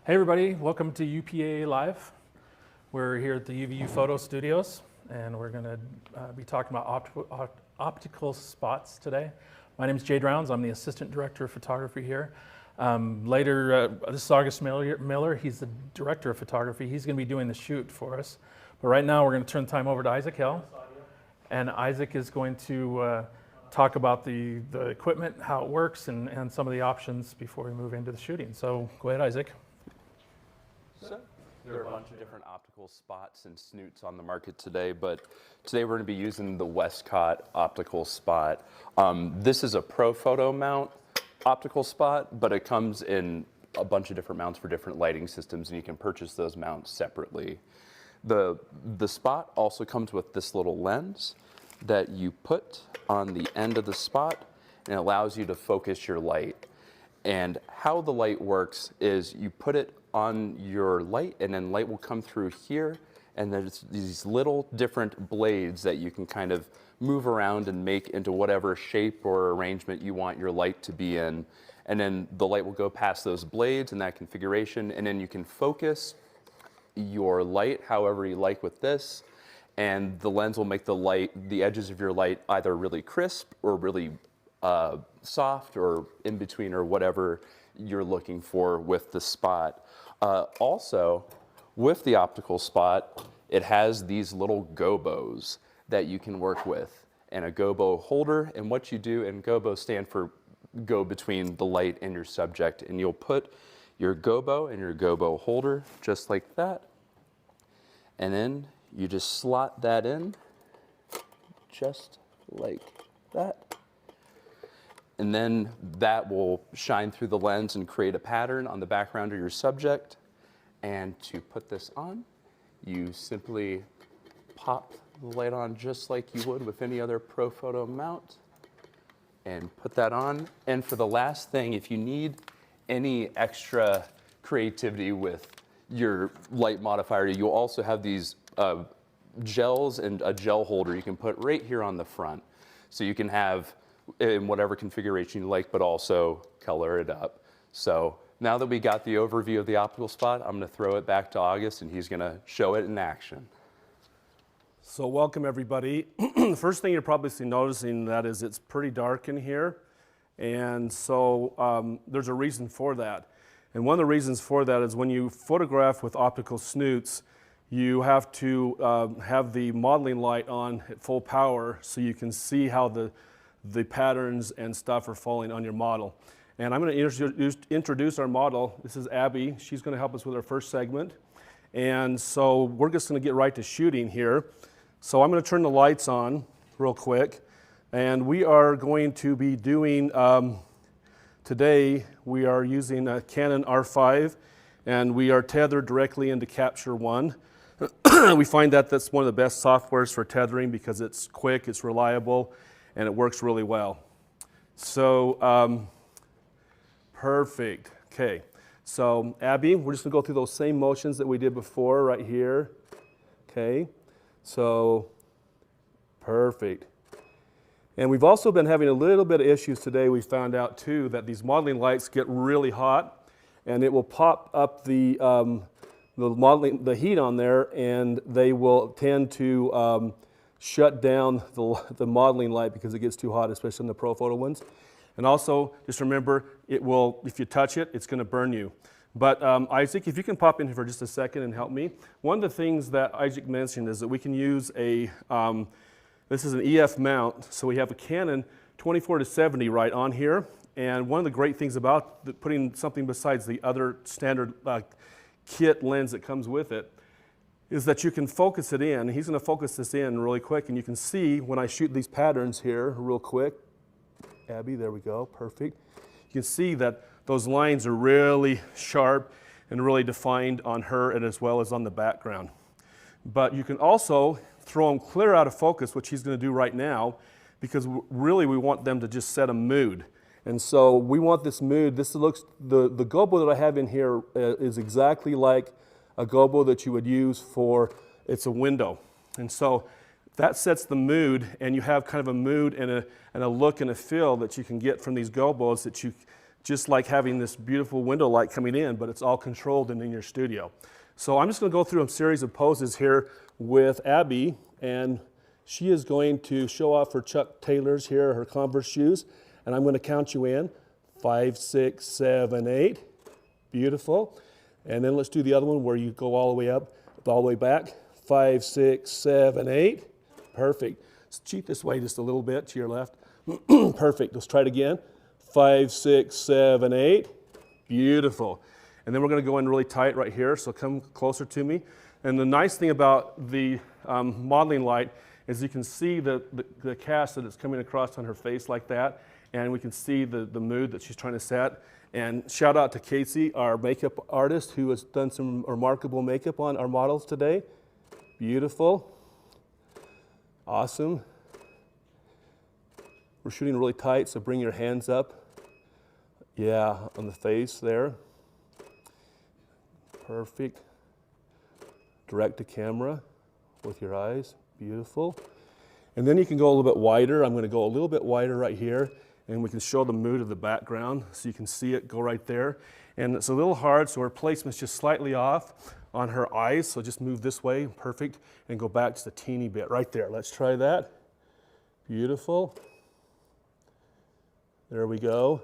Hey everybody, welcome to UPAA Live. We're here at the UVU Photo Studios and we're going to be talking about optical spots today. My name is Jay Drowns, I'm the Assistant Director of Photography here. This is August Miller, he's the Director of Photography. He's going to be doing the shoot for us. But right now we're going to turn the time over to Isaac Hill. And Isaac is going to talk about the equipment, how it works, and some of the options before we move into the shooting. So go ahead, Isaac. So, there are a bunch of different optical spots and snoots on the market today, but today we're going to be using the Westcott optical spot. This is a pro photo mount optical spot, but it comes in a bunch of different mounts for different lighting systems, and you can purchase those mounts separately. The spot also comes with this little lens that you put on the end of the spot, and it allows you to focus your light. And how the light works is you put it on your light, and then light will come through here, and there's these little different blades that you can kind of move around and make into whatever shape or arrangement you want your light to be in. And then the light will go past those blades in that configuration, and then you can focus your light however you like with this, and the lens will make the edges of your light either really crisp or really soft or in between or whatever you're looking for with the spot. Also, with the optical spot, it has these little gobos that you can work with, and a gobo holder. And what you do, and gobos stand for go between the light and your subject, and you'll put your gobo and your gobo holder just like that, and then you just slot that in just like that. And then that will shine through the lens and create a pattern on the background of your subject. And to put this on, you simply pop the light on just like you would with any other pro photo mount and put that on. And for the last thing, if you need any extra creativity with your light modifier, you'll also have these gels and a gel holder you can put right here on the front. So you can have in whatever configuration you like, but also color it up. So now that we got the overview of the optical spot, I'm going to throw it back to August, and he's going to show it in action. So welcome everybody. The first thing you're probably noticing that is it's pretty dark in here, and so there's a reason for that. And one of the reasons for that is when you photograph with optical snoots, you have to have the modeling light on at full power so you can see how the patterns and stuff are falling on your model. And I'm going to introduce our model. This is Abby. She's going to help us with our first segment. And so we're just going to get right to shooting here. So I'm going to turn the lights on real quick. And we are going to be doing, today we are using a Canon R5, and we are tethered directly into Capture One. We find that that's one of the best softwares for tethering because it's quick, it's reliable, and it works really well. So, perfect. Okay, so Abby, we're just gonna go through those same motions that we did before right here. Okay, so perfect. And we've also been having a little bit of issues today. We found out too that these modeling lights get really hot, and it will pop up the heat on there, and they will tend to shut down the modeling light because it gets too hot, especially in the pro photo ones. And also, just remember, it will, if you touch it, it's going to burn you. But Isaac, if you can pop in here for just a second and help me. One of the things that Isaac mentioned is that we can use a, this is an EF mount, so we have a Canon 24-70 right on here. And one of the great things about putting something besides the other standard kit lens that comes with it is that you can focus it in. He's going to focus this in really quick, and you can see when I shoot these patterns here real quick. Abby, there we go, perfect. You can see that those lines are really sharp and really defined on her and as well as on the background. But you can also throw them clear out of focus, which he's going to do right now, because really we want them to just set a mood. And so we want this mood. This looks, the gobo that I have in here is exactly like a gobo that you would use for, it's a window. And so that sets the mood, and you have kind of a mood and a look and a feel that you can get from these gobos that you just like having this beautiful window light coming in, but it's all controlled and in your studio. So I'm just going to go through a series of poses here with Abby, and she is going to show off her Chuck Taylors here, her Converse shoes, and I'm going to count you in. 5, 6, 7, 8. Beautiful. And then let's do the other one where you go all the way up, all the way back. 5, 6, 7, 8. Perfect. Let's cheat this way just a little bit to your left. Perfect. Let's try it again. 5, 6, 7, 8. Beautiful. And then we're going to go in really tight right here, so come closer to me. And the nice thing about the modeling light is you can see the cast that is coming across on her face like that, and we can see the mood that she's trying to set. And shout out to Casey, our makeup artist, who has done some remarkable makeup on our models today. Beautiful. Awesome. We're shooting really tight, so bring your hands up. Yeah, on the face there. Perfect. Direct to camera with your eyes. Beautiful. And then you can go a little bit wider. I'm going to go a little bit wider right here, and we can show the mood of the background so you can see it go right there. And it's a little hard, so her placement's just slightly off on her eyes, so just move this way. Perfect. And go back just a teeny bit right there. Let's try that. Beautiful. There we go.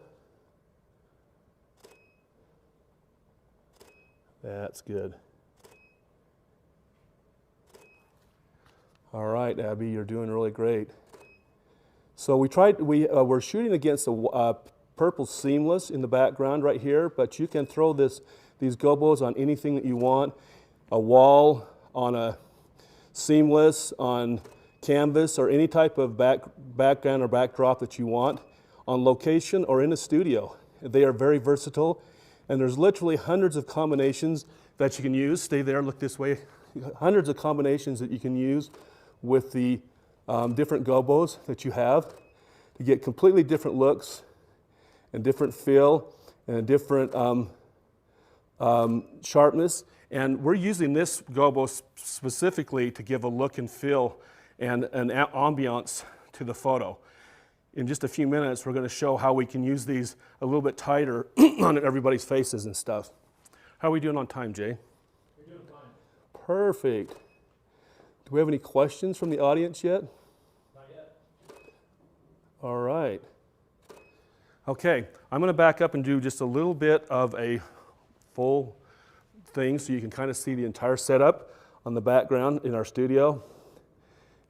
That's good. All right, Abby, you're doing really great. So we're shooting against a purple seamless in the background right here, but you can throw these gobos on anything that you want. A wall, on a seamless, on canvas, or any type of background or backdrop that you want, on location or in a studio. They are very versatile, and there's literally hundreds of combinations that you can use. Stay there, look this way. Hundreds of combinations that you can use with the different gobos that you have to get completely different looks and different feel and a different sharpness. And we're using this gobo specifically to give a look and feel and an ambiance to the photo. In just a few minutes, we're going to show how we can use these a little bit tighter on everybody's faces and stuff. How are we doing on time, Jay? We're doing fine. Perfect. Do we have any questions from the audience yet? Not yet. All right. Okay, I'm going to back up and do just a little bit of a full thing so you can kind of see the entire setup on the background in our studio.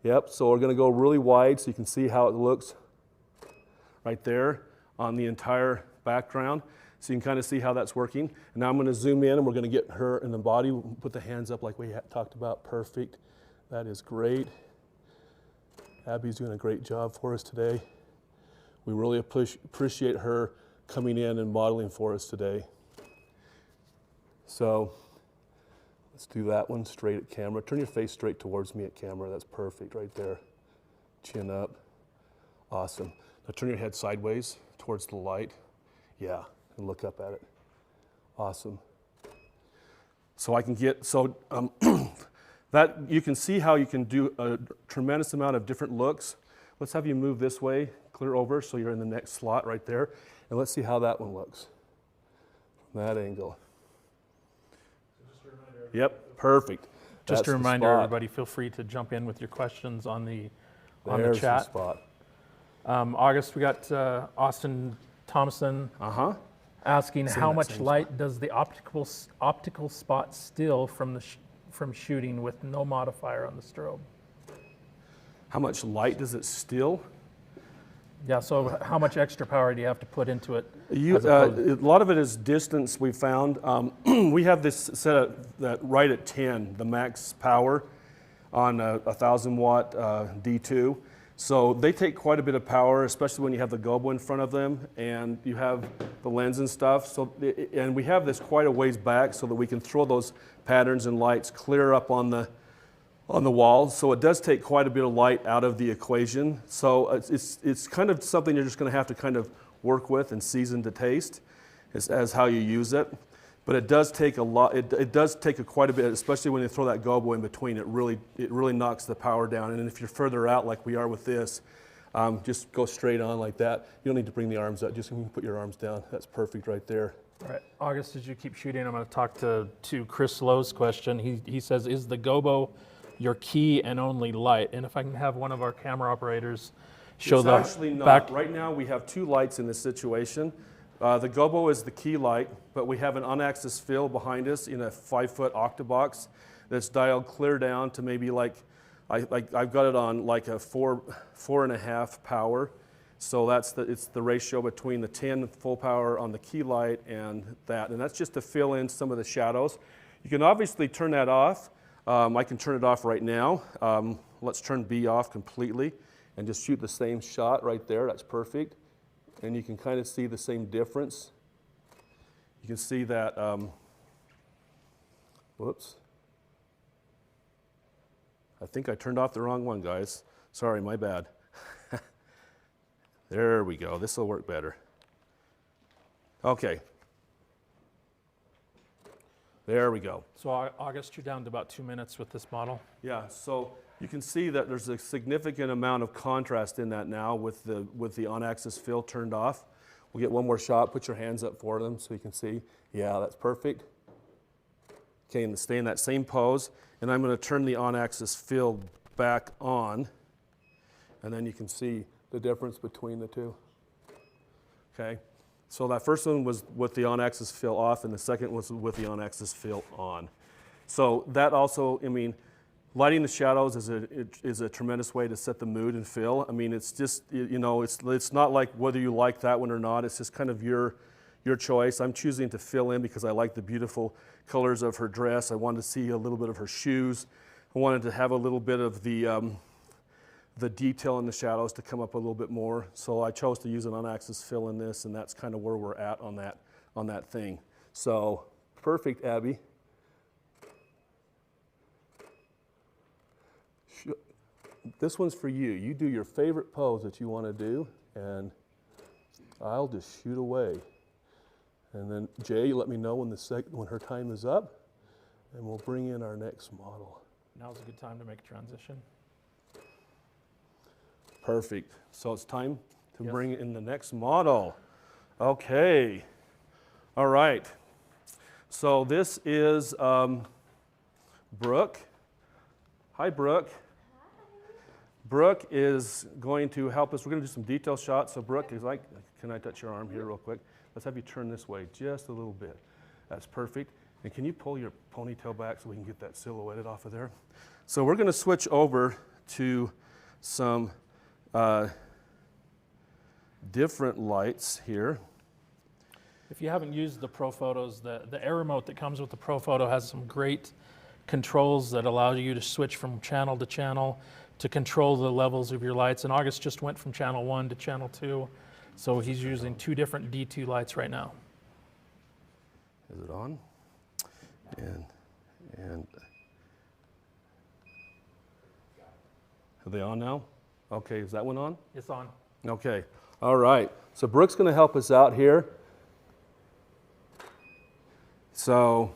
Yep, so we're going to go really wide so you can see how it looks right there on the entire background. So you can kind of see how that's working. And now I'm going to zoom in and we're going to get her in the body. We'll put the hands up like we talked about. Perfect. That is great. Abby's doing a great job for us today. We really appreciate her coming in and modeling for us today. So let's do that one straight at camera. Turn your face straight towards me at camera. That's perfect right there. Chin up. Awesome. Now turn your head sideways towards the light. Yeah, and look up at it. Awesome. So I can get, that you can see how you can do a tremendous amount of different looks. Let's have you move this way, clear over, so you're in the next slot right there. And let's see how that one looks from that angle. Yep, perfect. Just That's a the reminder, spot. everybody, feel free to jump in with your questions on the There's chat. the spot. August, we got Austin Thompson asking Same how that much same light does the optical spot steal from from shooting with no modifier on the strobe? How much light does it steal? Yeah, so how much extra power do you have to put into it? A lot of it is distance we found. We have this set at right at 10, the max power on a 1,000 watt D2. So they take quite a bit of power, especially when you have the gobo in front of them and you have the lens and stuff. So, and we have this quite a ways back so that we can throw those patterns and lights clear up on the wall. So it does take quite a bit of light out of the equation. So it's kind of something you're just going to have to kind of work with and season to taste as how you use it. But it does take a lot. It does take quite a bit, especially when you throw that gobo in between. It really knocks the power down. And if you're further out like we are with this, Just go straight on like that. You don't need to bring the arms out, just you can put your arms down. That's perfect right there. All right, August, as you keep shooting, I'm going to talk to Chris Lowe's question. He says, is the gobo your key and only light? And if I can have one of our camera operators show It's the actually not. back. Right now we have 2 lights in this situation. The gobo is the key light, but we have an on-axis fill behind us in a 5-foot octabox that's dialed clear down to maybe I've got it on like a 4.5 power. So it's the ratio between the 10 full power on the key light and that. And that's just to fill in some of the shadows. You can obviously turn that off. I can turn it off right now. Let's turn B off completely and just shoot the same shot right there. That's perfect. And you can kind of see the same difference. You can see that, whoops. I think I turned off the wrong one, guys. Sorry, my bad. There we go. This will work better. Okay. There we go. So August, you're down to about 2 minutes with this model. Yeah, so you can see that there's a significant amount of contrast in that now with the on-axis fill turned off. We'll get one more shot. Put your hands up for them so you can see. Yeah, that's perfect. Okay, and stay in that same pose. And I'm going to turn the on-axis fill back on. And then you can see the difference between the two. Okay, so that first one was with the on-axis fill off, and the second was with the on-axis fill on. So that also, I mean, lighting the shadows is a tremendous way to set the mood and feel. I mean, it's just, you know, it's not like whether you like that one or not. It's just kind of your choice. I'm choosing to fill in because I like the beautiful colors of her dress. I wanted to see a little bit of her shoes. I wanted to have a little bit of the detail in the shadows to come up a little bit more. So I chose to use an on-axis fill in this, and that's kind of where we're at on that thing. So perfect, Abby. This one's for you. You do your favorite pose that you want to do, and I'll just shoot away. And then Jay, you let me know when her time is up, and we'll bring in our next model. Now's a good time to make a transition. Perfect. So it's time to bring in the next model. Okay. All right. So this is Brooke. Hi, Brooke. Brooke is going to help us. We're going to do some detail shots. So Brooke is like, can I touch your arm here real quick? Let's have you turn this way just a little bit. That's perfect. And can you pull your ponytail back so we can get that silhouetted off of there? So we're going to switch over to some different lights here. If you haven't used the Pro Photos, the air remote that comes with the Pro Photo has some great controls that allow you to switch from channel to channel to control the levels of your lights. And August just went from channel 1 to channel 2, so he's using 2 different D2 lights right now. Is it on? And are they on now? Okay, is that one on? It's on. Okay, all right. So Brooke's going to help us out here. So,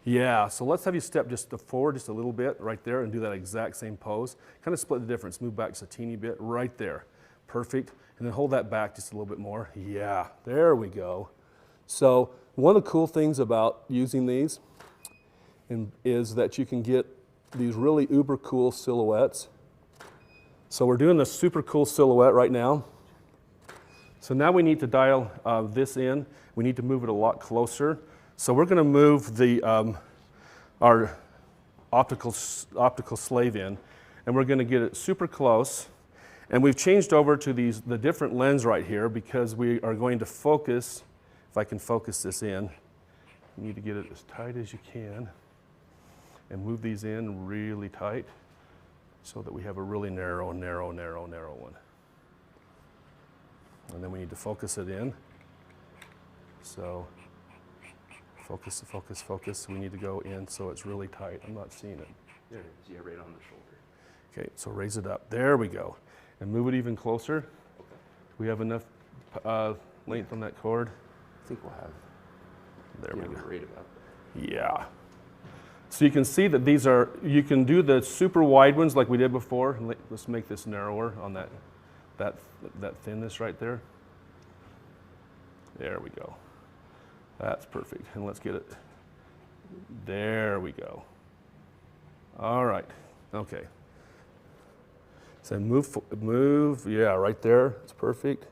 yeah, so let's have you step just forward just a little bit right there and do that exact same pose. Kind of split the difference. Move back just a teeny bit right there. Perfect. And then hold that back just a little bit more. Yeah, there we go. So one of the cool things about using these is that you can get these really uber cool silhouettes. So we're doing the super cool silhouette right now. So now we need to dial this in. We need to move it a lot closer. So we're going to move the our optical slave in, and we're going to get it super close. And we've changed over to the different lens right here because we are going to focus. If I can focus this in, you need to get it as tight as you can, and move these in really tight, so that we have a really narrow one. And then we need to focus it in. So focus, focus, focus. We need to go in so it's really tight. I'm not seeing it. There it is, yeah, right on the shoulder. Okay, so raise it up. There we go. And move it even closer. Okay. We have enough length on that cord. I think we'll have. There we go. Right about there. Yeah. So you can see that these are, you can do the super wide ones like we did before. Let's make this narrower on that that thinness right there. There we go. That's perfect. And let's get it. There we go. All right. Okay. So move. Yeah, right there. It's perfect.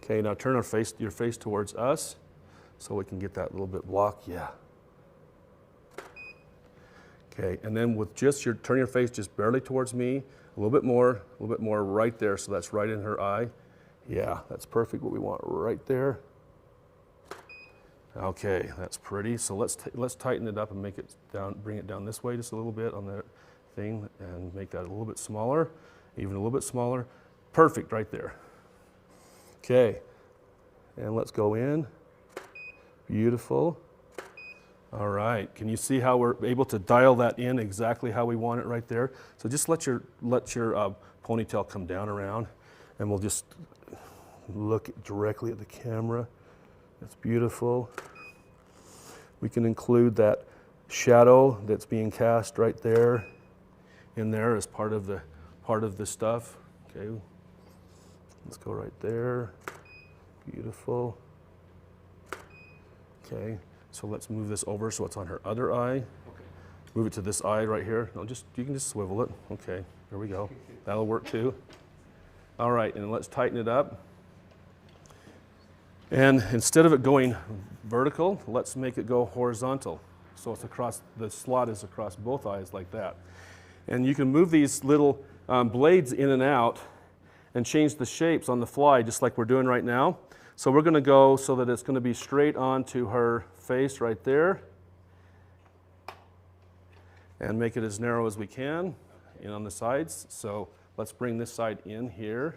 Okay, now turn your face towards us so we can get that little bit block. Yeah. Okay, and then with just turn your face just barely towards me, a little bit more right there, so that's right in her eye. Yeah, that's perfect, what we want right there. Okay, that's pretty. So let's tighten it up and make it down, bring it down this way just a little bit on that thing and make that a little bit smaller, even a little bit smaller. Perfect right there. Okay, and let's go in. Beautiful. All right, can you see how we're able to dial that in exactly how we want it right there? So just let your ponytail come down around, and we'll just look directly at the camera. That's beautiful. We can include that shadow that's being cast right there in there as part of the stuff. Okay, let's go right there. Beautiful. Okay, so let's move this over so it's on her other eye. Okay. Move it to this eye right here. No, you can just swivel it. Okay, there we go. That'll work too. All right, and let's tighten it up. And instead of it going vertical, let's make it go horizontal. So it's across, the slot is across both eyes like that. And you can move these little blades in and out and change the shapes on the fly just like we're doing right now. So we're going to go so that it's going to be straight onto her face right there and make it as narrow as we can in on the sides. So let's bring this side in here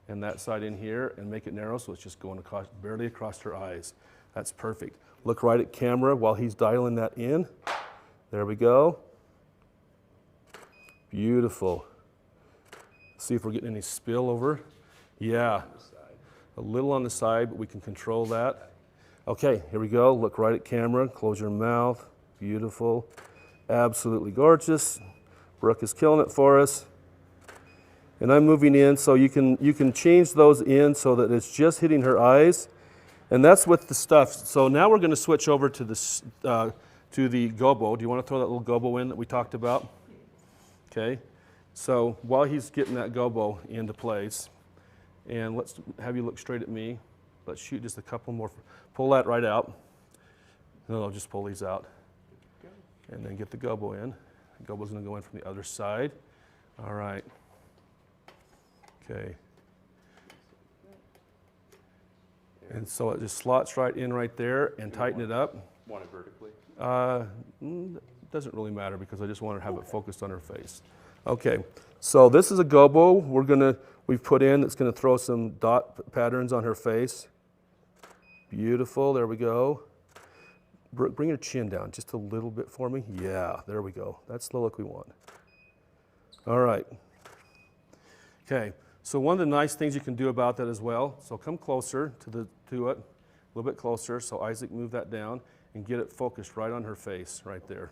and that side in here and make it narrow so it's just going across, barely across her eyes. That's perfect. Look right at camera while he's dialing that in. There we go. Beautiful. See if we're getting any spill over. Yeah. A little on the side, but we can control that. Okay, here we go. Look right at camera. Close your mouth. Beautiful. Absolutely gorgeous. Brooke is killing it for us. And I'm moving in, so you can change those in so that it's just hitting her eyes. And that's with the stuff. So now we're going to switch over to the gobo. Do you want to throw that little gobo in that we talked about? Okay. So while he's getting that gobo into place, and let's have you look straight at me. Let's shoot just a couple more. Pull that right out. No, I'll just pull these out. And then get the gobo in. The gobo's going to go in from the other side. All right. Okay. And so it just slots right in right there and tighten it up. Want it vertically? Doesn't really matter because I just want to have it focused on her face. Okay, so this is a gobo we've put in that's going to throw some dot patterns on her face. Beautiful, there we go. Bring your chin down just a little bit for me. Yeah, there we go. That's the look we want. All right. Okay, so one of the nice things you can do about that as well, so come closer to it, a little bit closer, so Isaac, move that down and get it focused right on her face, right there.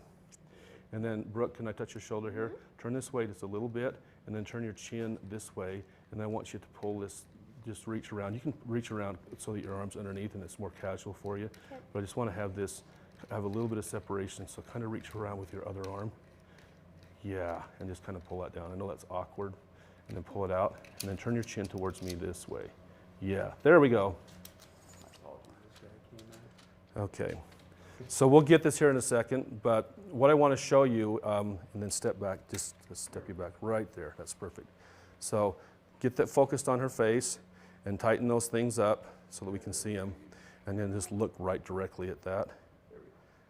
And then, Brooke, can I touch your shoulder here? Turn this way just a little bit, and then turn your chin this way, and I want you to pull this, just reach around. You can reach around so that your arm's underneath and it's more casual for you. Okay. But I just want to have a little bit of separation, so kind of reach around with your other arm. Yeah, and just kind of pull that down. I know that's awkward. And then pull it out, and then turn your chin towards me this way. Yeah, there we go. Okay, so we'll get this here in a second, but what I want to show you, and then step back, just step you back right there. That's perfect. So get that focused on her face and tighten those things up so that we can see them, and then just look right directly at that.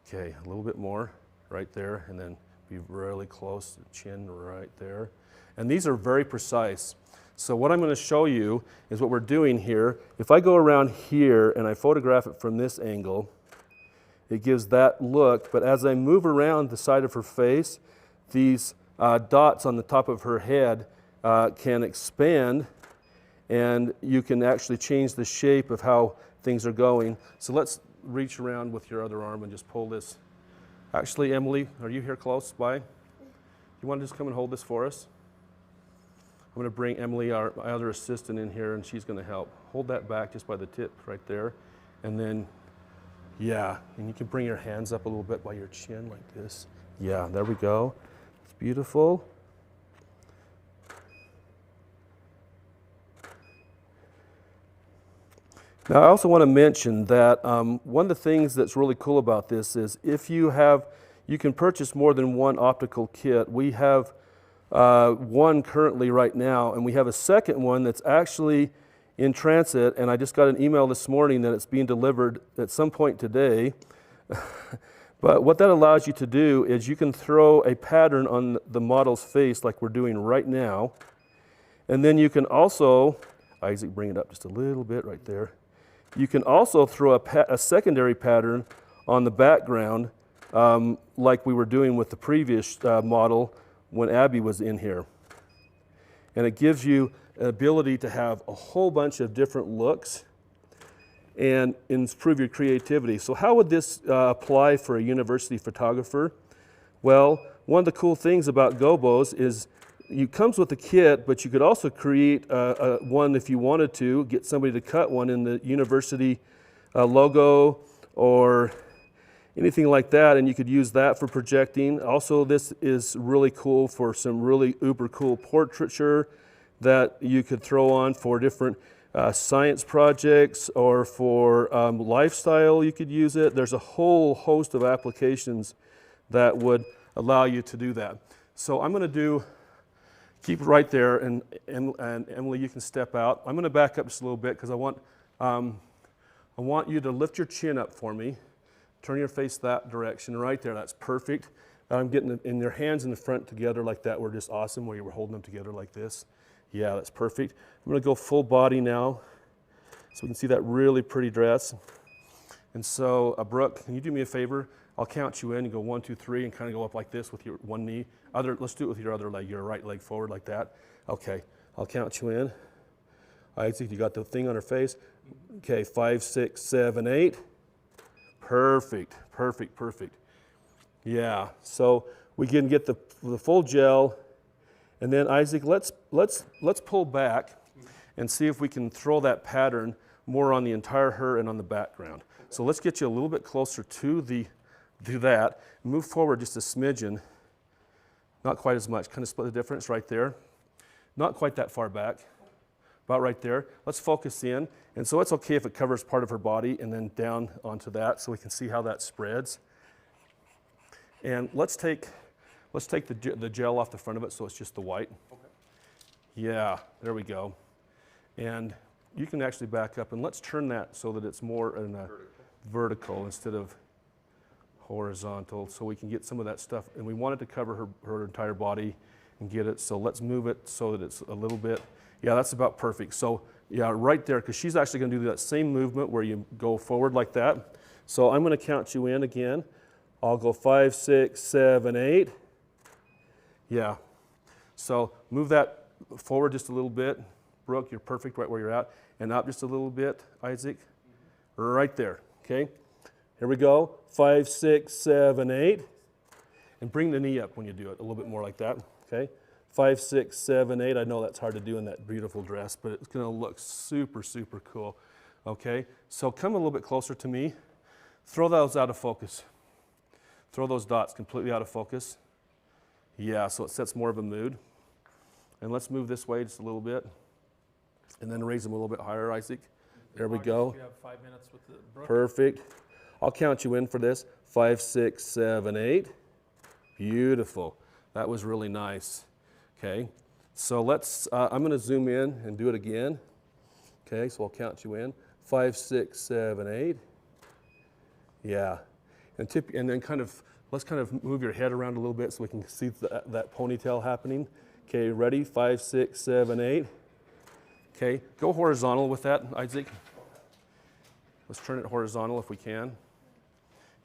Okay, a little bit more right there, and then be really close, chin right there. And these are very precise. So what I'm going to show you is what we're doing here. If I go around here and I photograph it from this angle, it gives that look. But as I move around the side of her face, these dots on the top of her head can expand, and you can actually change the shape of how things are going. So let's reach around with your other arm and just pull this. Actually, Emily, are you here close by? You want to just come and hold this for us? I'm going to bring Emily, my other assistant, in here, and she's going to help. Hold that back just by the tip right there. And then, yeah, and you can bring your hands up a little bit by your chin like this. Yeah, there we go. It's beautiful. Now, I also want to mention that one of the things that's really cool about this is if you can purchase more than one optical kit. We have one currently right now, and we have a second one that's actually in transit, and I just got an email this morning that it's being delivered at some point today. But what that allows you to do is you can throw a pattern on the model's face like we're doing right now, and then you can also, Isaac, bring it up just a little bit right there. You can also throw a secondary pattern on the background like we were doing with the previous model when Abby was in here. And it gives you an ability to have a whole bunch of different looks and improve your creativity. So how would this apply for a university photographer? Well, one of the cool things about gobos is it comes with a kit, but you could also create one if you wanted to, get somebody to cut one in the university logo or anything like that, and you could use that for projecting. Also, this is really cool for some really uber cool portraiture that you could throw on for different science projects or for lifestyle. You could use it. There's a whole host of applications that would allow you to do that. So I'm going to keep it right there, and Emily, you can step out. I'm going to back up just a little bit because I want you to lift your chin up for me. Turn your face that direction, right there. That's perfect. I'm getting in your hands in the front together like that. We're just awesome where you were holding them together like this. Yeah, that's perfect. I'm going to go full body now so we can see that really pretty dress. And so, Brooke, can you do me a favor? I'll count you in. You go 1, 2, 3, and kind of go up like this with your one knee. Let's do it with your other leg, your right leg forward like that. Okay, I'll count you in. Isaac, you got the thing on her face. Okay, 5, 6, 7, 8. Perfect, perfect, perfect. Yeah, so we can get the full gel, and then Isaac, let's pull back and see if we can throw that pattern more on the entire her and on the background. So let's get you a little bit closer to that. Move forward just a smidgen. Not quite as much. Kind of split the difference right there. Not quite that far back. About right there. Let's focus in. And so it's okay if it covers part of her body and then down onto that so we can see how that spreads. And let's take the gel off the front of it so it's just the white. Okay. Yeah, there we go. And you can actually back up and let's turn that so that it's more in a vertical instead of horizontal so we can get some of that stuff. And we want it to cover her entire body and get it. So let's move it so that it's a little bit. Yeah, that's about perfect. So yeah, right there, because she's actually going to do that same movement where you go forward like that. So I'm going to count you in again. I'll go 5, 6, 7, 8. Yeah. So move that forward just a little bit. Brooke, you're perfect right where you're at. And up just a little bit, Isaac. Right there, okay? Here we go. 5, 6, 7, 8. And bring the knee up when you do it, a little bit more like that, okay? 5, 6, 7, 8. I know that's hard to do in that beautiful dress, but it's going to look super, super cool. Okay, so come a little bit closer to me. Throw those out of focus. Throw those dots completely out of focus. Yeah, so it sets more of a mood. And let's move this way just a little bit. And then raise them a little bit higher, Isaac. There we go. You have 5 minutes with the Brooke. Perfect. I'll count you in for this. 5, 6, 7, 8. Beautiful. That was really nice. Okay, so I'm going to zoom in and do it again. Okay, so I'll count you in. 5, 6, 7, 8. Yeah, and then let's kind of move your head around a little bit so we can see that ponytail happening. Okay, ready? 5, 6, 7, 8. Okay, go horizontal with that, Isaac. Let's turn it horizontal if we can.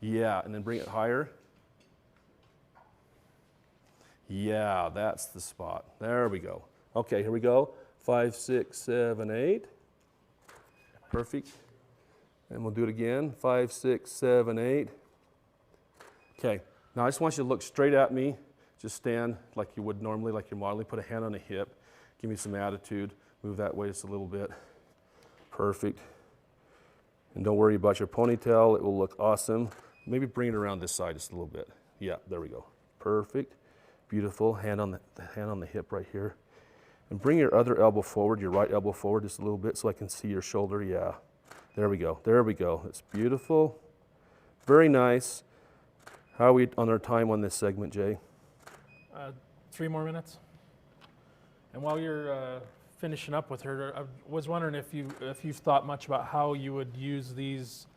Yeah, and then bring it higher. Yeah, that's the spot. There we go. Okay, here we go. 5, 6, 7, 8. Perfect. And we'll do it again. 5, 6, 7, 8. Okay, now I just want you to look straight at me. Just stand like you would normally, like you're modeling. Put a hand on a hip. Give me some attitude. Move that way just a little bit. Perfect. And don't worry about your ponytail. It will look awesome. Maybe bring it around this side just a little bit. Yeah, there we go. Perfect. Beautiful. Hand on the hip right here. And bring your other elbow forward, your right elbow forward just a little bit so I can see your shoulder. Yeah. There we go. There we go. It's beautiful. Very nice. How are we on our time on this segment, Jay? 3 more minutes. And while you're finishing up with her, I was wondering if you've thought much about how you would use these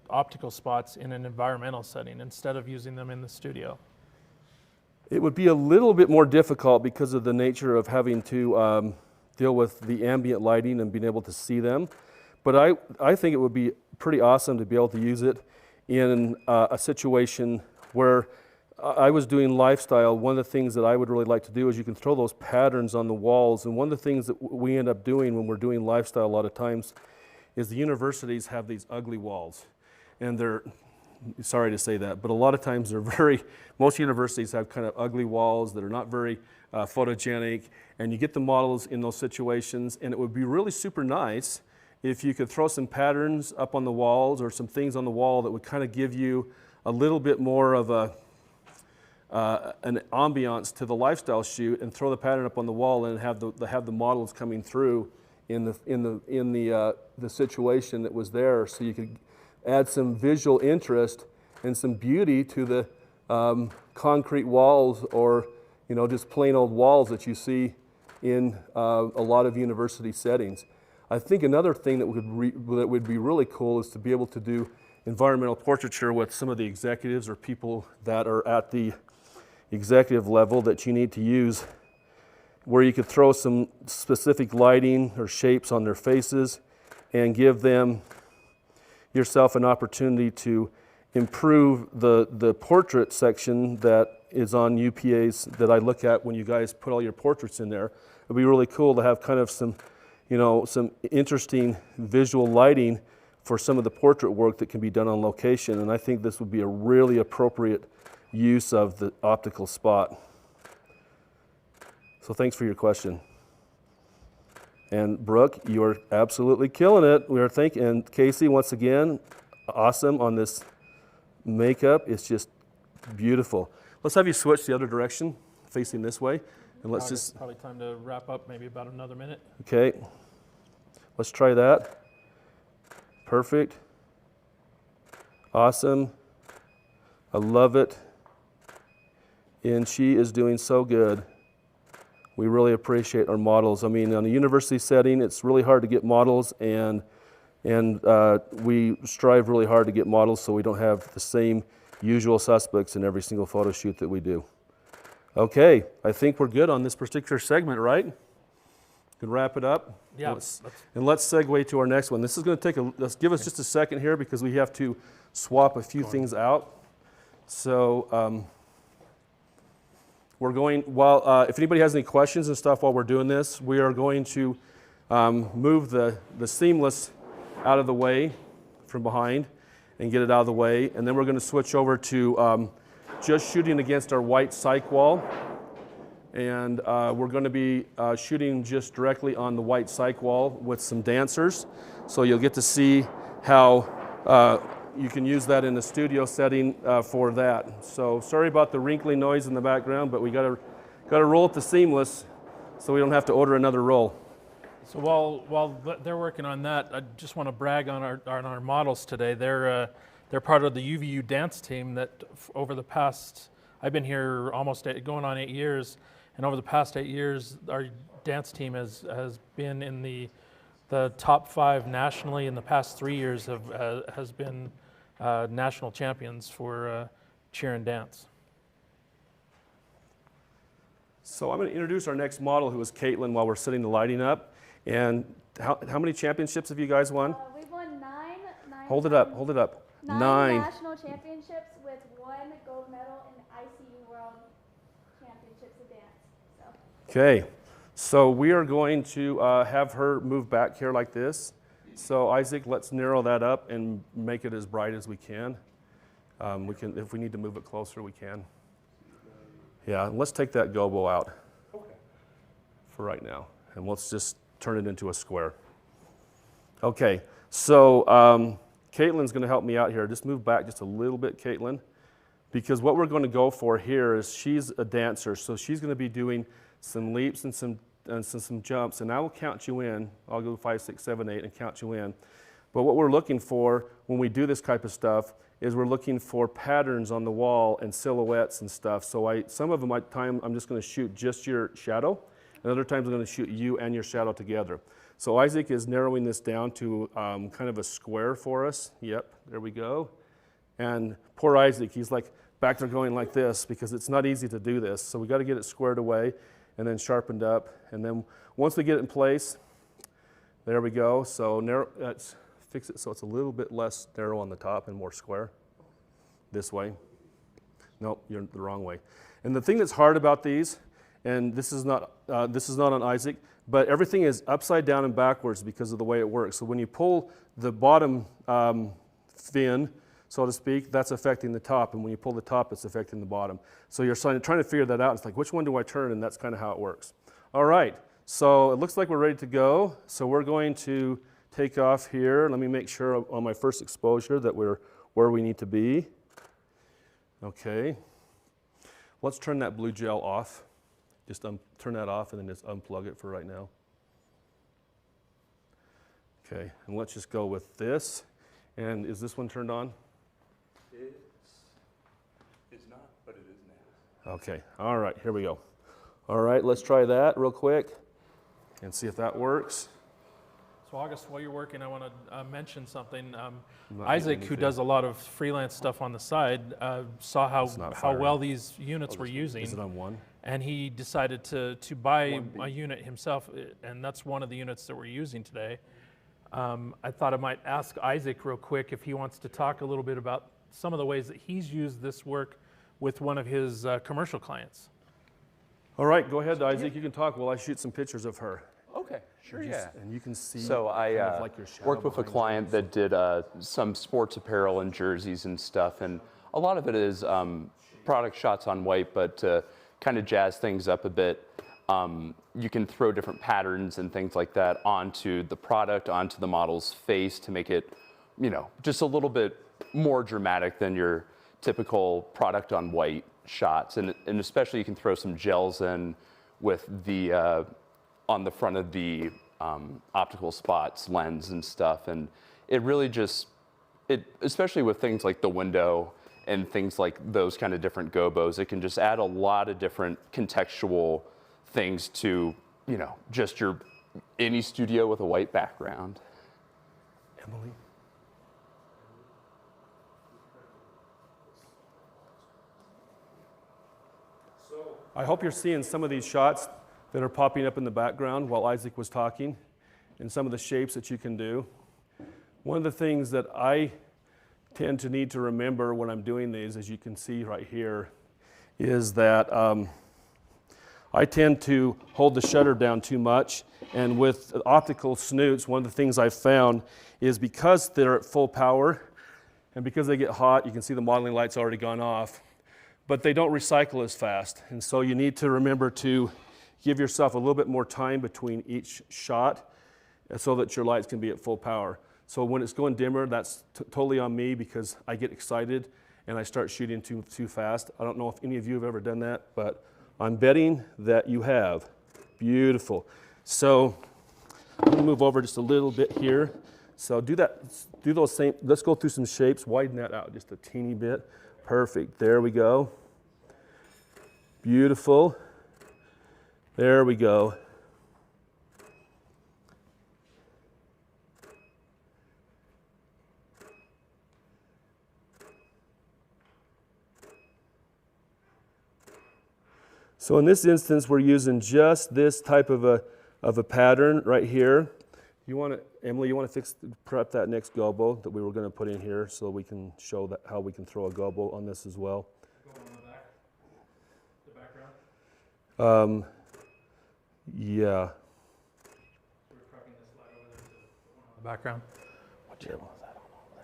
optical spots in an environmental setting instead of using them in the studio. It would be a little bit more difficult because of the nature of having to deal with the ambient lighting and being able to see them. But I think it would be pretty awesome to be able to use it in a situation where I was doing lifestyle. One of the things that I would really like to do is you can throw those patterns on the walls. And one of the things that we end up doing when we're doing lifestyle a lot of times is the universities have these ugly walls. And they're, sorry to say that, but a lot of times they're most universities have kind of ugly walls that are not very photogenic. And you get the models in those situations, and it would be really super nice if you could throw some patterns up on the walls or some things on the wall that would kind of give you a little bit more of an ambiance to the lifestyle shoot, and throw the pattern up on the wall and have the models coming through in the situation that was there, so you could add some visual interest and some beauty to the concrete walls, or just plain old walls that you see in a lot of university settings. I think another thing that would be really cool is to be able to do environmental portraiture with some of the executives or people that are at the executive level that you need to use, where you could throw some specific lighting or shapes on their faces and give them yourself an opportunity to improve the portrait section that is on UPA's that I look at when you guys put all your portraits in there. It would be really cool to have kind of some interesting visual lighting for some of the portrait work that can be done on location, and I think this would be a really appropriate use of the optical spot. So thanks for your question. And Brooke, you are absolutely killing it. We are thanking, and Casey, once again, awesome on this makeup. It's just beautiful. Let's have you switch the other direction, facing this way, and let's probably time to wrap up, maybe about another minute. Okay. Let's try that. Perfect. Awesome. I love it. And she is doing so good. We really appreciate our models. I mean, on a university setting, it's really hard to get models, and we strive really hard to get models so we don't have the same usual suspects in every single photo shoot that we do. Okay, I think we're good on this particular segment, right? Can wrap it up. Yeah. And let's segue to our next one. This is going to let's give us just a second here because we have to swap a few things out. So we're going, if anybody has any questions and stuff while we're doing this, we are going to move the seamless out of the way from behind and get it out of the way. And then we're going to switch over to just shooting against our white cyc wall. And we're going to be shooting just directly on the white cyc wall with some dancers. So you'll get to see how you can use that in the studio setting for that. So sorry about the wrinkly noise in the background, but we got to roll it to seamless so we don't have to order another roll. So while they're working on that, I just want to brag on our models today. They're part of the UVU dance team that over the past, I've been here almost going on 8 years. And over the past 8 years, our dance team has been in the top 5 nationally. In the past 3 years, has been national champions for cheer and dance. So I'm going to introduce our next model, who is Caitlin, while we're setting the lighting up. And how many championships have you guys won? We've won 9. Hold it up. Hold it up. 9 national championships with 1 gold medal in ICU World Championships of Dance. Okay, so we are going to have her move back here like this. So Isaac, let's narrow that up and make it as bright as we can. If we need to move it closer, we can. Yeah, let's take that gobo out. Okay. for right now. And let's just turn it into a square. Okay, so Caitlin's going to help me out here. Just move back just a little bit, Caitlin, because what we're going to go for here is she's a dancer, so she's going to be doing some leaps and some jumps, and I will count you in. I'll go 5, 6, 7, 8 and count you in. But what we're looking for when we do this type of stuff is we're looking for patterns on the wall and silhouettes and stuff. So some of my time I'm just going to shoot just your shadow, and other times I'm going to shoot you and your shadow together. So Isaac is narrowing this down to kind of a square for us. Yep, there we go. And poor Isaac, he's like back there going like this because it's not easy to do this. So we got to get it squared away and then sharpened up. And then once we get it in place, there we go. So let's fix it so it's a little bit less narrow on the top and more square. This way. Nope, you're the wrong way. And the thing that's hard about these, and this is not on Isaac, but everything is upside down and backwards because of the way it works. So when you pull the bottom fin, so to speak, that's affecting the top, and when you pull the top, it's affecting the bottom. So you're trying to figure that out. It's like, which one do I turn? And that's kind of how it works. All right, so it looks like we're ready to go. So we're going to take off here. Let me make sure on my first exposure that we're where we need to be. Okay, let's turn that blue gel off. Just turn that off and then just unplug it for right now. Okay, and let's just go with this. And is this one turned on? It's not, but it is now. Okay, all right, here we go. All right, let's try that real quick and see if that works. So August, while you're working, I want to mention something. Isaac, who does a lot of freelance stuff on the side, saw how well these units were using. Is it on one? And he decided to buy a unit himself, and that's one of the units that we're using today. I thought I might ask Isaac real quick if he wants to talk a little bit about some of the ways that he's used this work with one of his commercial clients. All right, go ahead, Isaac. You can talk while I shoot some pictures of her. Okay, sure, yeah. And you can see. So I kind of like your shadow worked with a behind client that did some sports apparel and jerseys and stuff, and a lot of it is product shots on white, but to kind of jazz things up a bit, you can throw different patterns and things like that onto the product, onto the model's face to make it, you know, just a little bit more dramatic than your typical product on white shots. And especially you can throw some gels in with the on the front of the optical spots lens and stuff, and it really just, especially with things like the window and things like those kind of different gobos, it can just add a lot of different contextual things to, you know, just any studio with a white background. Emily? I hope you're seeing some of these shots that are popping up in the background while Isaac was talking, and some of the shapes that you can do. One of the things that I tend to need to remember when I'm doing these, as you can see right here, is that I tend to hold the shutter down too much, and with optical snoots, one of the things I've found is because they're at full power and because they get hot, you can see the modeling light's already gone off, but they don't recycle as fast. And so you need to remember to give yourself a little bit more time between each shot so that your lights can be at full power. So when it's going dimmer, that's totally on me because I get excited and I start shooting too fast. I don't know if any of you have ever done that, but I'm betting that you have. Beautiful. So I'm gonna move over just a little bit here. So do those same, let's go through some shapes, widen that out just a teeny bit. Perfect, there we go. Beautiful. There we go. So in this instance, we're using just this type of a pattern right here. You want to, Emily, you want to prep that next gobo that we were going to put in here so we can show that how we can throw a gobo on this as well. Go on the background. Yeah. We're prepping this light over there to put one on the background. What channel is that on over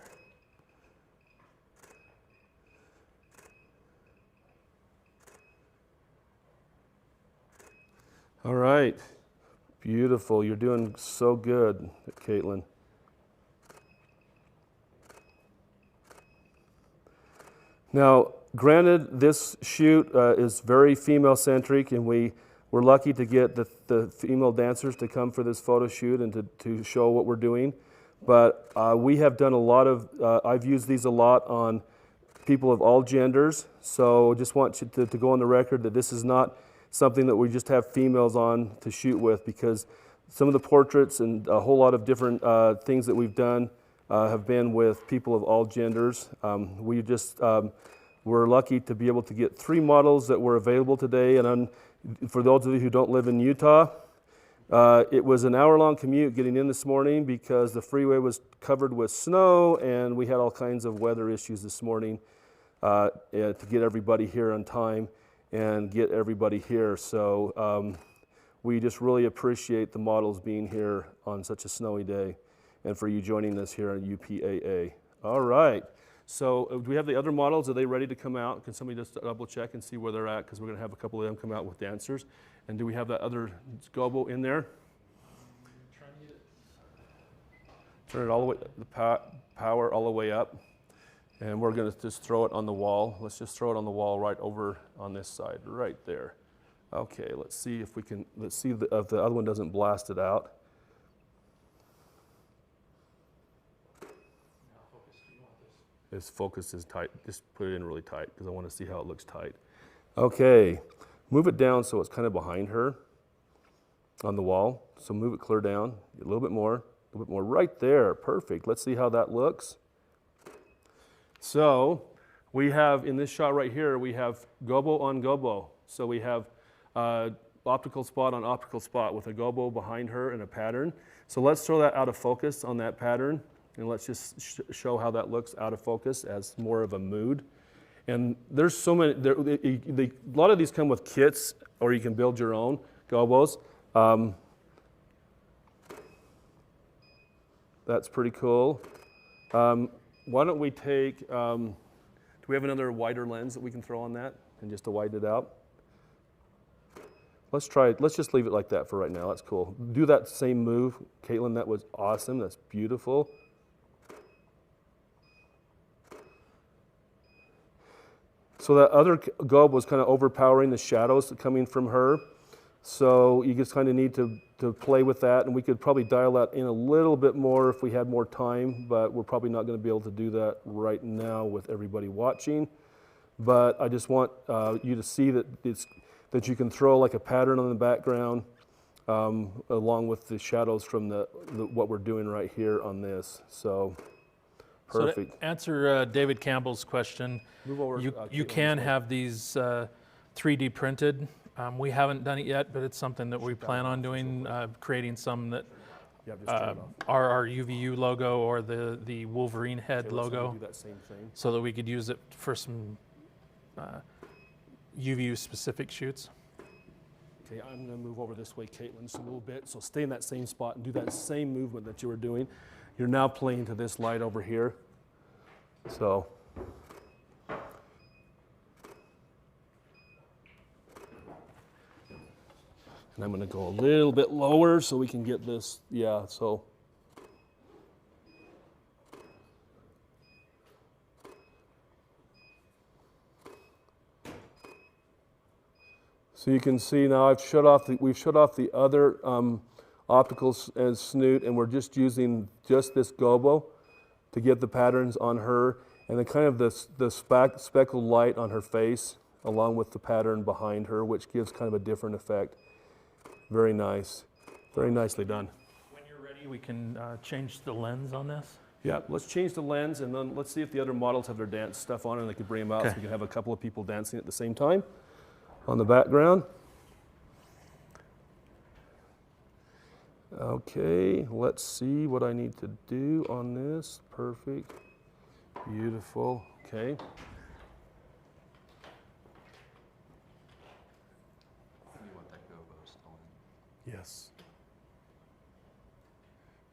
there? All right. Beautiful. You're doing so good, Caitlin. Now, granted, this shoot is very female-centric, and we're lucky to get the female dancers to come for this photo shoot and to show what we're doing. But we have done a lot of, I've used these a lot on people of all genders, so just want you to go on the record that this is not something that we just have females on to shoot with, because some of the portraits and a whole lot of different things that we've done have been with people of all genders. We're lucky to be able to get 3 models that were available today, and for those of you who don't live in Utah, it was an hour-long commute getting in this morning because the freeway was covered with snow, and we had all kinds of weather issues this morning to get everybody here on time and get everybody here. So we just really appreciate the models being here on such a snowy day, and for you joining us here at UPAA. All right. So do we have the other models? Are they ready to come out? Can somebody just double check and see where they're at? Because we're going to have a couple of them come out with dancers. And do we have that other gobo in there? Turn it all the way, the power all the way up. And we're going to just throw it on the wall. Let's just throw it on the wall right over on this side, right there. Okay, let's see if we can, let's see if the other one doesn't blast it out. This focus is tight. Just put it in really tight because I want to see how it looks tight. Okay, move it down so it's kind of behind her on the wall. So move it clear down, a little bit more right there. Perfect. Let's see how that looks. So we have, in this shot right here, we have gobo on gobo. So we have optical spot on optical spot with a gobo behind her and a pattern. So let's throw that out of focus on that pattern, and let's just show how that looks out of focus as more of a mood. And there's so many, a lot of these come with kits, or you can build your own gobos. That's pretty cool. Why don't we take, do we have another wider lens that we can throw on that and just to widen it out? Let's try it. Let's just leave it like that for right now. That's cool. Do that same move. Caitlin, that was awesome. That's beautiful. So that other gob was kind of overpowering the shadows coming from her. So you just kind of need to play with that, and we could probably dial that in a little bit more if we had more time, but we're probably not going to be able to do that right now with everybody watching. But I just want you to see that you can throw like a pattern on the background along with the shadows from what we're doing right here on this. So perfect. So to answer David Campbell's question, Move over, you can have these 3D printed. We haven't done it yet, but it's something that we plan on doing, creating some that are our UVU logo or the Wolverine head logo, do that same thing. so that we could use it for some UVU specific shoots. Okay, I'm going to move over this way, Caitlin, just a little bit. So stay in that same spot and do that same movement that you were doing. You're now playing to this light over here. So. And I'm going to go a little bit lower so we can get this, yeah, so. So you can see now we've shut off the other optical and snoot, and we're just using just this gobo to get the patterns on her, and then kind of the speckled light on her face along with the pattern behind her, which gives kind of a different effect. Very nice. Very nicely done. When you're ready, we can change the lens on this. Yeah, let's change the lens, and then let's see if the other models have their dance stuff on, and they can bring them out so we can have a couple of people dancing at the same time on the background. Okay, let's see what I need to do on this. Perfect. Beautiful. Okay. Yes.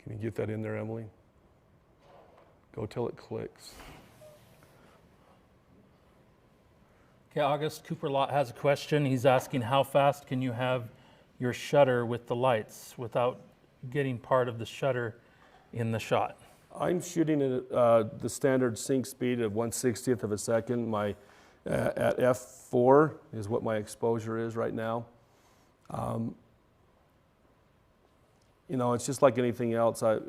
Can you get that in there, Emily? Go till it clicks. Okay, August Cooper Lot has a question. He's asking, how fast can you have your shutter with the lights without getting part of the shutter in the shot? I'm shooting at the standard sync speed of 1/60th of a second. My at f4 is what my exposure is right now. You know, it's just like anything else. I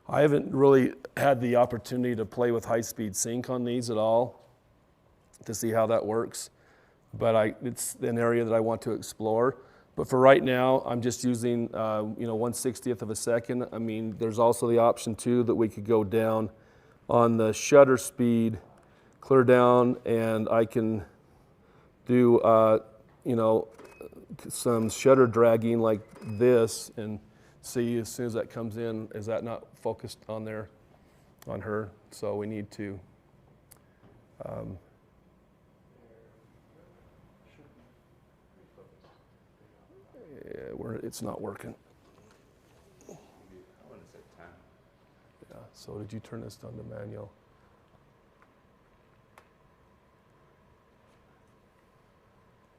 haven't really had the opportunity to play with high-speed sync on these at all to see how that works, but it's an area that I want to explore. But for right now, I'm just using, you know, 1/60th of a second. I mean, there's also the option too that we could go down on the shutter speed, clear down, and I can do, you know, some shutter dragging like this and see as soon as that comes in, is that not focused on there, on her? So we need to, it's not working. I want to say 10. Yeah, so did you turn this down to manual?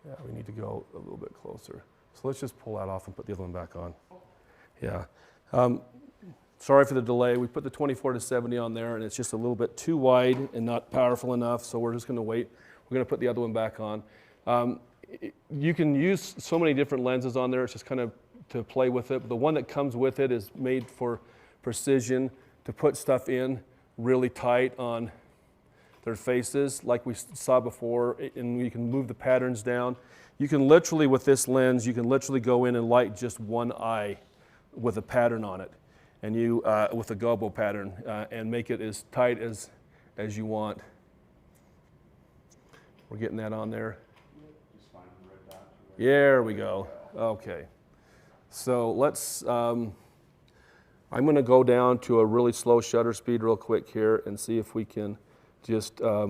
Yeah, we need to go a little bit closer. So let's just pull that off and put the other one back on. Yeah. Sorry for the delay. We put the 24-70 on there and it's just a little bit too wide and not powerful enough, so we're just going to wait. We're going to put the other one back on. You can use so many different lenses on there. It's just kind of to play with it. The one that comes with it is made for precision, to put stuff in really tight on their faces like we saw before, and you can move the patterns down. You can literally, with this lens, you can literally go in and light just one eye with a pattern on it, and you with a gobbo pattern, and make it as tight as you want. We're getting that on there. There we go. Okay. So let's, I'm going to go down to a really slow shutter speed real quick here and see if we can just, let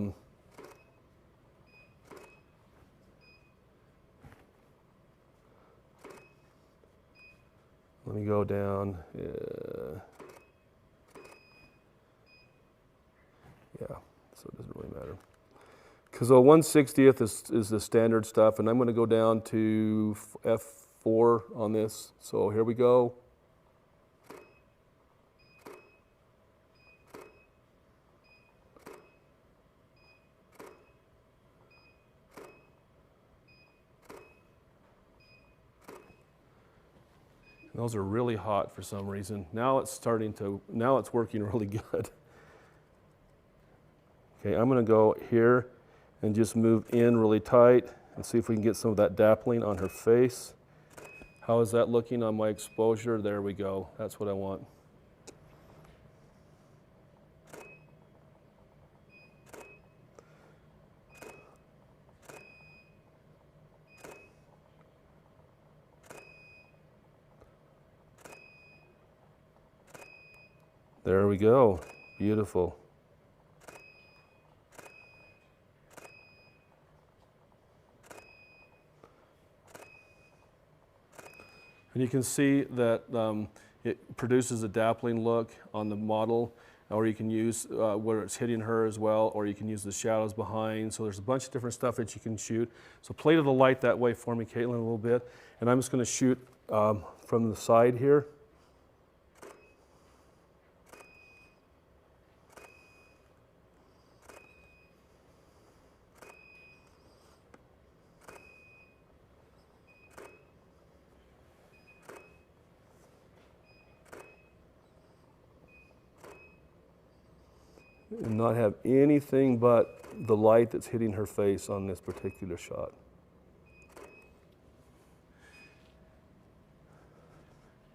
me go down. Yeah, so it doesn't really matter. Because 1/60th is the standard stuff, and I'm going to go down to f4 on this. So here we go. And those are really hot for some reason. Now it's working really good. Okay, I'm going to go here and just move in really tight and see if we can get some of that dappling on her face. How is that looking on my exposure? There we go. That's what I want. There we go. Beautiful. And you can see that it produces a dappling look on the model, or you can use where it's hitting her as well, or you can use the shadows behind. So there's a bunch of different stuff that you can shoot. So play to the light that way for me, Caitlin, a little bit. And I'm just going to shoot from the side here. And not have anything but the light that's hitting her face on this particular shot.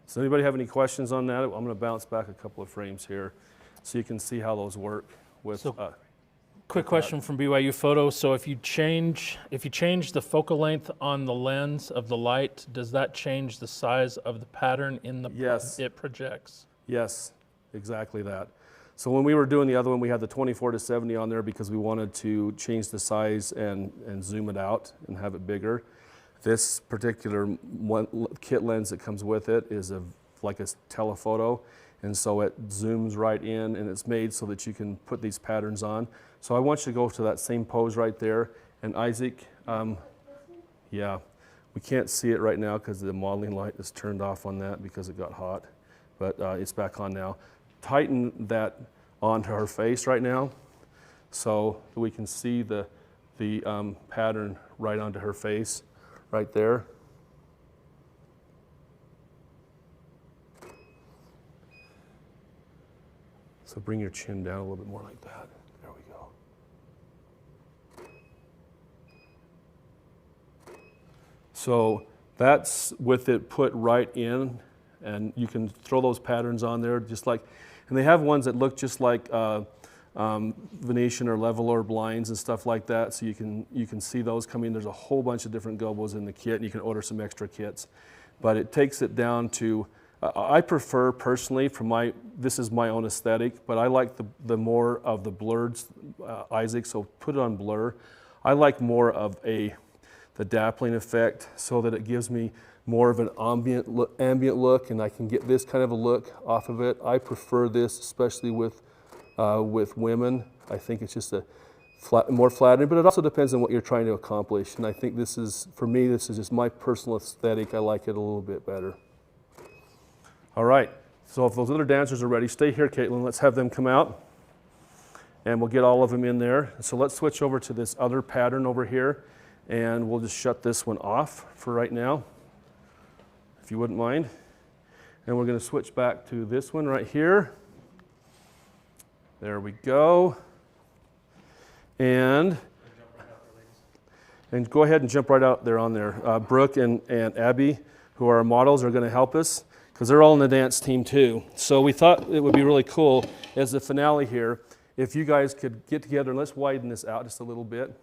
Does anybody have any questions on that? I'm going to bounce back a couple of frames here so you can see how those work with. Quick question from BYU Photo. So if you change the focal length on the lens of the light, does that change the size of the pattern in the Yes. it projects? Yes, exactly that. So when we were doing the other one, we had the 24-70 on there because we wanted to change the size and zoom it out and have it bigger. This particular kit lens that comes with it is like a telephoto, and so it zooms right in, and it's made so that you can put these patterns on. So I want you to go to that same pose right there, and Isaac, yeah, We can't see it right now because the modeling light is turned off on that because it got hot, but it's back on now. Tighten that onto her face right now so that we can see the pattern right onto her face, right there. So bring your chin down a little bit more like that. There we go. So that's with it put right in, and you can throw those patterns on there just like, and they have ones that look just like Venetian or leveler blinds and stuff like that, so you can see those coming. There's a whole bunch of different gobos in the kit, and you can order some extra kits. But it takes it down to, I prefer personally, this is my own aesthetic, but I like the more of the blurred Isaac, so put it on blur. I like more of the dappling effect so that it gives me more of an ambient look, and I can get this kind of a look off of it. I prefer this, especially with women. I think it's just more flattering, but it also depends on what you're trying to accomplish. And I think this is, for me, this is just my personal aesthetic. I like it a little bit better. All right, so if those other dancers are ready, stay here, Caitlin. Let's have them come out, and we'll get all of them in there. So let's switch over to this other pattern over here, and we'll just shut this one off for right now, if you wouldn't mind. And we're going to switch back to this one right here. There we go. And go ahead and jump right out there on there. Brooke and Abby, who are our models, are going to help us because they're all in the dance team too. So we thought it would be really cool as the finale here if you guys could get together, and let's widen this out just a little bit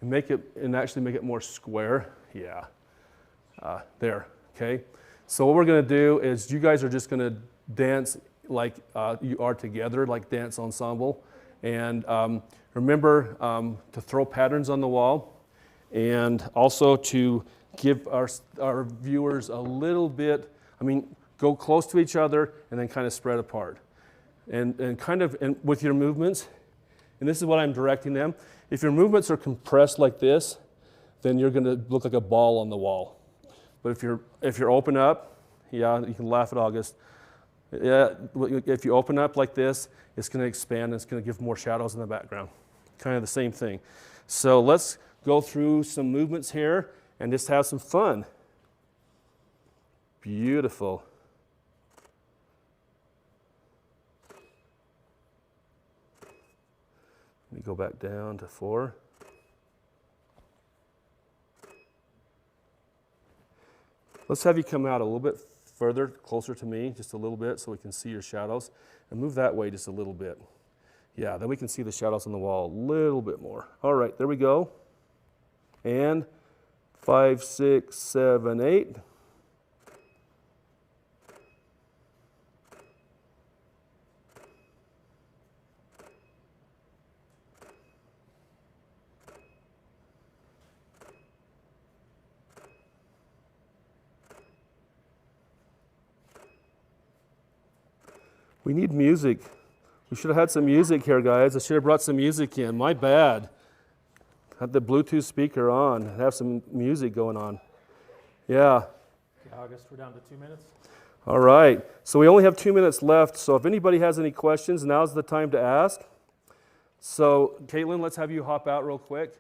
and actually make it more square. Yeah, there, okay. So what we're going to do is you guys are just going to dance like you are together, like dance ensemble. And remember to throw patterns on the wall, and also to give our viewers a little bit, go close to each other and then kind of spread apart. And with your movements, and this is what I'm directing them, if your movements are compressed like this, then you're going to look like a ball on the wall. But if you're open up, yeah, you can laugh at August. Yeah, if you open up like this, it's going to expand and it's going to give more shadows in the background. Kind of the same thing. So let's go through some movements here and just have some fun. Beautiful. Let me go back down to 4. Let's have you come out a little bit further, closer to me, just a little bit so we can see your shadows. And move that way just a little bit. Yeah, then we can see the shadows on the wall a little bit more. All right, there we go. And 5, 6, 7, 8. We need music. We should have had some music here, guys. I should have brought some music in. My bad. Had the Bluetooth speaker on and have some music going on. Yeah. Okay, August, we're down to 2 minutes. All right. So we only have 2 minutes left. So if anybody has any questions, now's the time to ask. So Caitlin, let's have you hop out real quick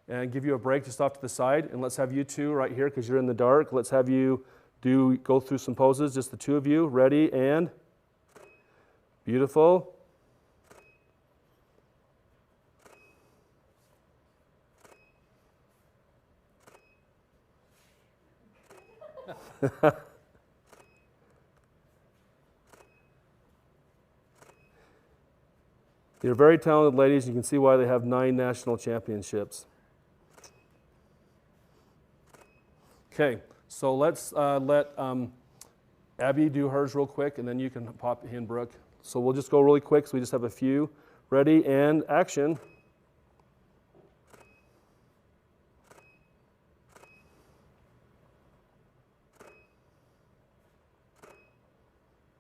and give you a break just off to the side. And let's have you two right here because you're in the dark. Let's have you go through some poses, just the two of you. Ready and... Beautiful. You're very talented ladies. You can see why they have 9 national championships. Okay, so let's let Abby do hers real quick, and then you can pop in, Brooke. So we'll just go really quick, so we just have a few. Ready and action.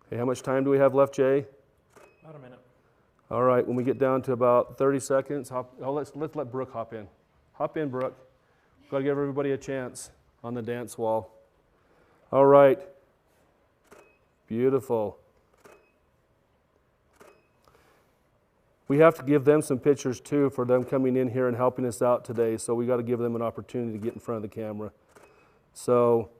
Okay, how much time do we have left, Jay? About a minute. All right, when we get down to about 30 seconds, let's let Brooke hop in. Hop in, Brooke. Got to give everybody a chance. on the dance wall. All right. Beautiful. We have to give them some pictures too for them coming in here and helping us out today. So we got to give them an opportunity to get in front of the camera. So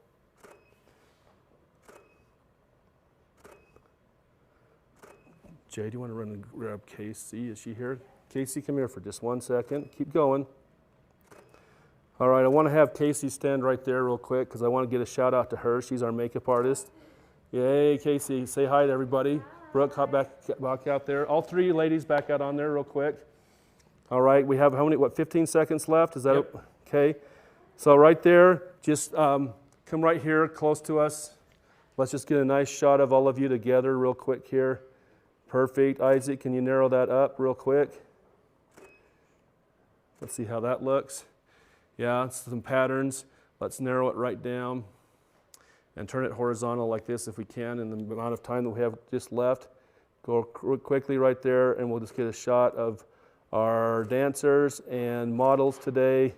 Jay, do you want to run and grab Casey? Is she here? Casey, come here for just 1 second. Keep going. All right, I want to have Casey stand right there real quick because I want to get a shout out to her. She's our makeup artist. Yay, Casey, say hi to everybody. Brooke, hop back out there. All three ladies back out on there real quick. All right, we have how many, 15 seconds left? Is that Yep. okay? So right there, just come right here close to us. Let's just get a nice shot of all of you together real quick here. Perfect. Isaac, can you narrow that up real quick? Let's see how that looks. Yeah, some patterns. Let's narrow it right down and turn it horizontal like this if we can in the amount of time that we have just left. Go quickly right there and we'll just get a shot of our dancers and models today.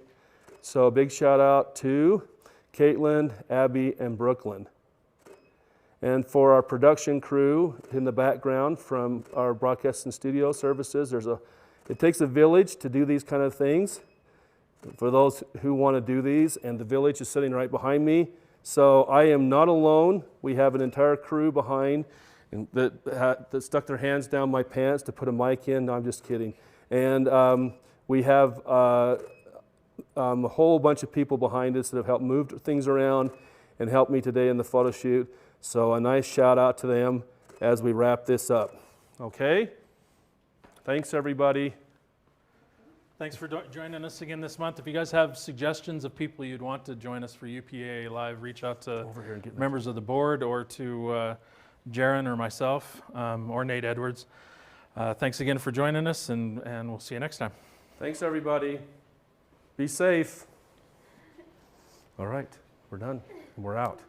So a big shout out to Caitlin, Abby, and Brooklyn. And for our production crew in the background from our broadcast and studio services, it takes a village to do these kind of things. For those who want to do these, and the village is sitting right behind me. So I am not alone. We have an entire crew behind that stuck their hands down my pants to put a mic in. No, I'm just kidding. And we have a whole bunch of people behind us that have helped move things around and helped me today in the photo shoot. So a nice shout out to them as we wrap this up. Okay? Thanks, everybody. Thanks for joining us again this month. If you guys have suggestions of people you'd want to join us for UPAA Live, reach out to Over here and get members of the board or to Jaron or myself or Nate Edwards. Thanks again for joining us, and we'll see you next time. Thanks, everybody. Be safe. All right, we're done. We're out.